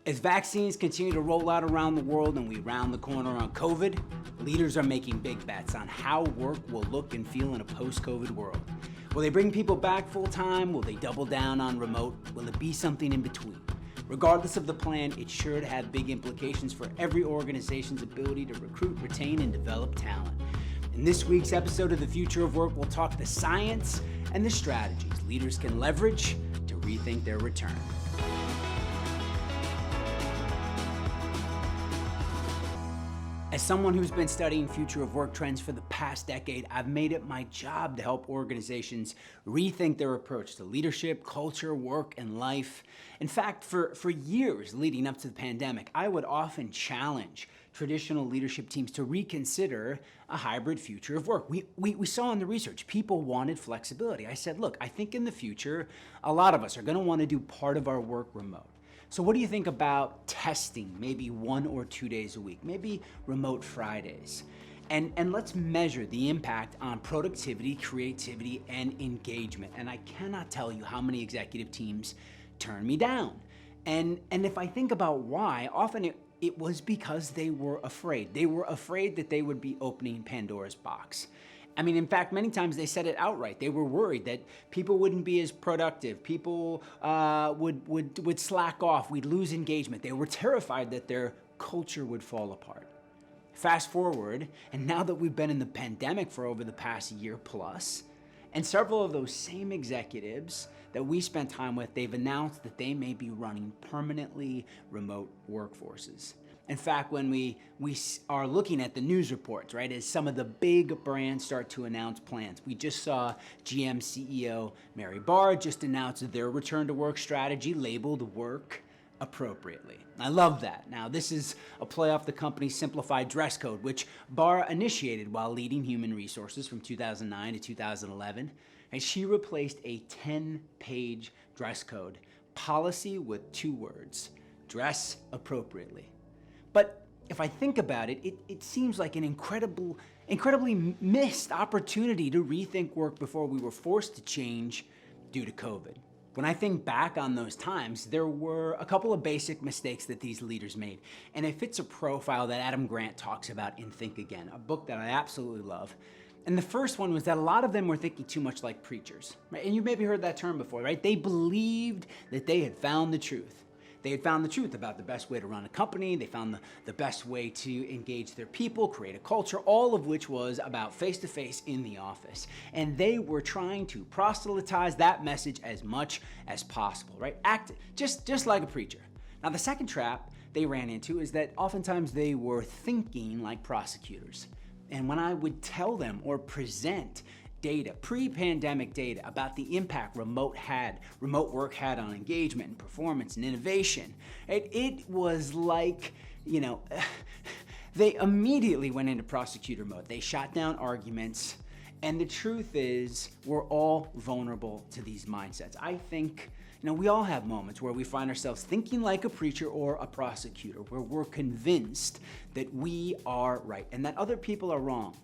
As vaccines continue to roll out around the world and we round the corner on COVID, leaders are making big bets on how work will look and feel in a post-COVID world. Will they bring people back full-time? Will they double down on remote? Will it be something in between? Regardless of the plan, it's sure to have big implications for every organization's ability to recruit, retain, and develop talent. In this week's episode of The Future of Work, we'll talk the science and the strategies leaders can leverage to rethink their return. As someone who's been studying future of work trends for the past decade, I've made it my job to help organizations rethink their approach to leadership, culture, work, and life. In fact, for years leading up to the pandemic, I would often challenge traditional leadership teams to reconsider a hybrid future of work. We saw in the research, people wanted flexibility. I said, look, I think in the future, a lot of us are going to want to do part of our work remote. So what do you think about testing maybe 1 or 2 days a week, maybe remote Fridays? And let's measure the impact on productivity, creativity, and engagement. And I cannot tell you how many executive teams turn me down. And if I think about why, often it was because they were afraid. They were afraid that they would be opening Pandora's box. I mean, in fact, many times they said it outright. They were worried that people wouldn't be as productive. People would slack off. We'd lose engagement. They were terrified that their culture would fall apart. Fast forward, and now that we've been in the pandemic for over the past year plus, and several of those same executives that we spent time with, they've announced that they may be running permanently remote workforces. In fact, when we are looking at the news reports, right, as some of the big brands start to announce plans, we just saw GM CEO Mary Barra just announce their return to work strategy labeled Work Appropriately. I love that. Now, this is a play off the company's simplified dress code, which Barra initiated while leading human resources from 2009 to 2011. And she replaced a 10-page dress code policy with 2 words, dress appropriately. But if I think about it, it seems like an incredibly missed opportunity to rethink work before we were forced to change due to COVID. When I think back on those times, there were a couple of basic mistakes that these leaders made. And it fits a profile that Adam Grant talks about in Think Again, a book that I absolutely love. And the first one was that a lot of them were thinking too much like preachers. Right? And you maybe heard that term before, right? They believed that they had found the truth. They had found the truth about the best way to run a company. They found the best way to engage their people, create a culture, all of which was about face-to-face in the office. And they were trying to proselytize that message as much as possible, right? Act just like a preacher. Now, the second trap they ran into is that oftentimes they were thinking like prosecutors. And when I would tell them or present data, pre-pandemic data about the impact remote work had on engagement and performance and innovation, it was like, they immediately went into prosecutor mode. They shot down arguments. And the truth is, we're all vulnerable to these mindsets. I think, we all have moments where we find ourselves thinking like a preacher or a prosecutor, where we're convinced that we are right and that other people are wrong.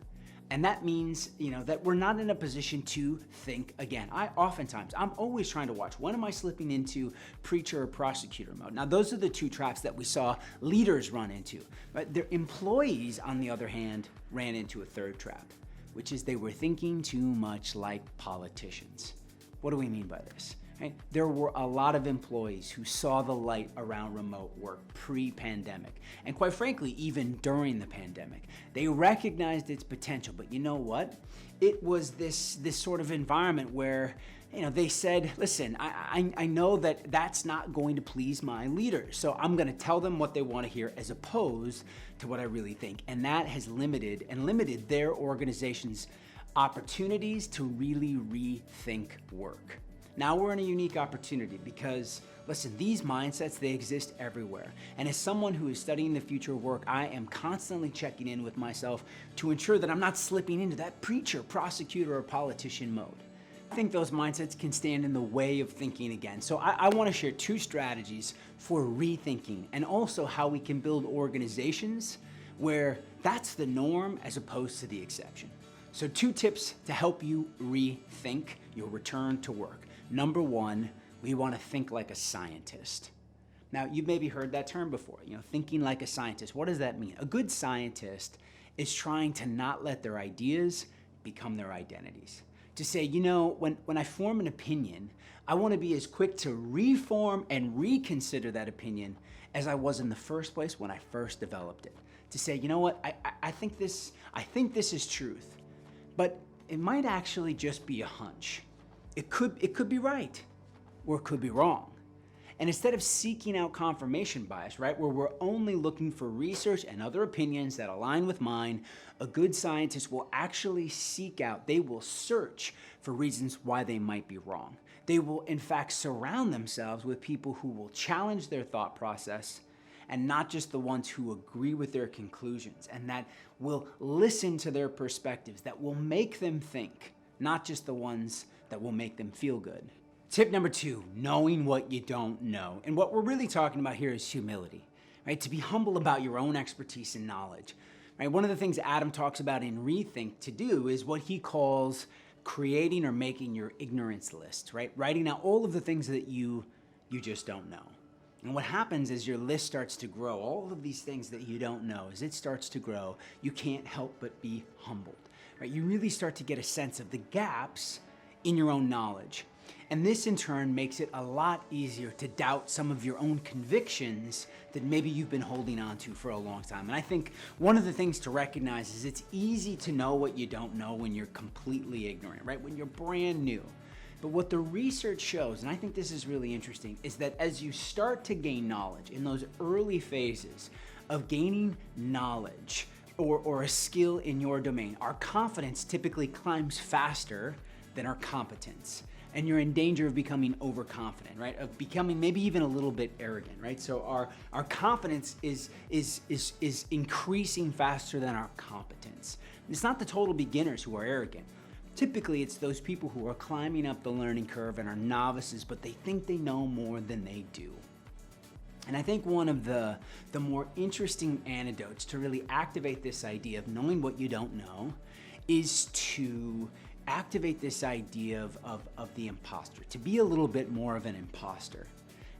And that means, that we're not in a position to think again. I'm always trying to watch, when am I slipping into preacher or prosecutor mode? Now, those are the 2 traps that we saw leaders run into. But their employees, on the other hand, ran into a 3rd trap, which is they were thinking too much like politicians. What do we mean by this? Right? There were a lot of employees who saw the light around remote work pre-pandemic. And quite frankly, even during the pandemic, they recognized its potential. But you know what? It was this sort of environment where, they said, listen, I know that that's not going to please my leaders. So I'm going to tell them what they want to hear as opposed to what I really think. And that has limited their organization's opportunities to really rethink work. Now we're in a unique opportunity because, listen, these mindsets, they exist everywhere. And as someone who is studying the future of work, I am constantly checking in with myself to ensure that I'm not slipping into that preacher, prosecutor, or politician mode. I think those mindsets can stand in the way of thinking again. So I want to share 2 strategies for rethinking and also how we can build organizations where that's the norm as opposed to the exception. So 2 tips to help you rethink your return to work. Number 1, we want to think like a scientist. Now, you've maybe heard that term before, thinking like a scientist. What does that mean? A good scientist is trying to not let their ideas become their identities. To say, when I form an opinion, I want to be as quick to reform and reconsider that opinion as I was in the first place when I first developed it. To say, I think this is truth, but it might actually just be a hunch. It could be right, or it could be wrong. And instead of seeking out confirmation bias, right, where we're only looking for research and other opinions that align with mine, a good scientist will actually they will search for reasons why they might be wrong. They will, in fact, surround themselves with people who will challenge their thought process and not just the ones who agree with their conclusions, and that will listen to their perspectives, that will make them think, not just the ones that will make them feel good. Tip number 2, knowing what you don't know. And what we're really talking about here is humility, right? To be humble about your own expertise and knowledge, right? One of the things Adam talks about in Rethink to do is what he calls creating or making your ignorance list, right? Writing out all of the things that you just don't know. And what happens is your list starts to grow. All of these things that you don't know, as it starts to grow, you can't help but be humbled, right? You really start to get a sense of the gaps in your own knowledge. And this in turn makes it a lot easier to doubt some of your own convictions that maybe you've been holding on to for a long time. And I think one of the things to recognize is it's easy to know what you don't know when you're completely ignorant, right? When you're brand new. But what the research shows, and I think this is really interesting, is that as you start to gain knowledge in those early phases of gaining knowledge or a skill in your domain, our confidence typically climbs faster than our competence. And you're in danger of becoming overconfident, right? Of becoming maybe even a little bit arrogant, right? So our confidence is increasing faster than our competence. It's not the total beginners who are arrogant. Typically, it's those people who are climbing up the learning curve and are novices, but they think they know more than they do. And I think one of the more interesting antidotes to really activate this idea of knowing what you don't know is to activate this idea of the imposter, to be a little bit more of an imposter.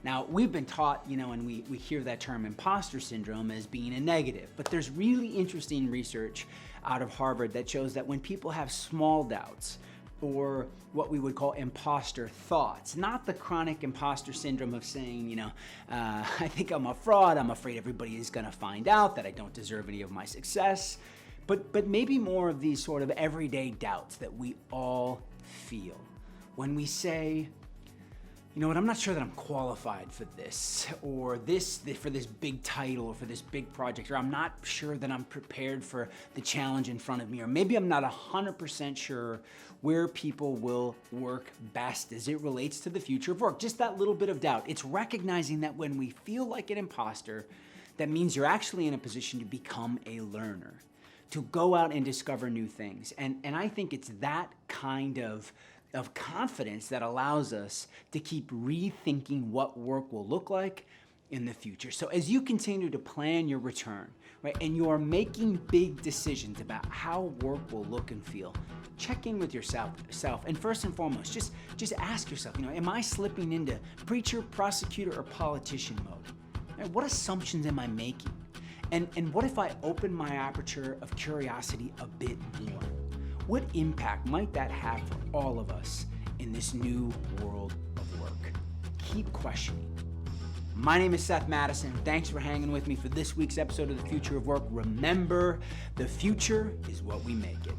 Now, we've been taught, and we hear that term imposter syndrome as being a negative, but there's really interesting research out of Harvard that shows that when people have small doubts, or what we would call imposter thoughts, not the chronic imposter syndrome of saying, I think I'm a fraud, I'm afraid everybody is gonna find out that I don't deserve any of my success, but maybe more of these sort of everyday doubts that we all feel. When we say, I'm not sure that I'm qualified for this, or for this big title, or for this big project, or I'm not sure that I'm prepared for the challenge in front of me, or maybe I'm not 100% sure where people will work best as it relates to the future of work. Just that little bit of doubt. It's recognizing that when we feel like an imposter, that means you're actually in a position to become a learner, to go out and discover new things. And I think it's that kind of confidence that allows us to keep rethinking what work will look like in the future. So as you continue to plan your return, right, and you are making big decisions about how work will look and feel, check in with yourself. And first and foremost, just ask yourself, am I slipping into preacher, prosecutor, or politician mode? Right, what assumptions am I making? And what if I open my aperture of curiosity a bit more? What impact might that have for all of us in this new world of work? Keep questioning. My name is Seth Mattison. Thanks for hanging with me for this week's episode of The Future of Work. Remember, the future is what we make it.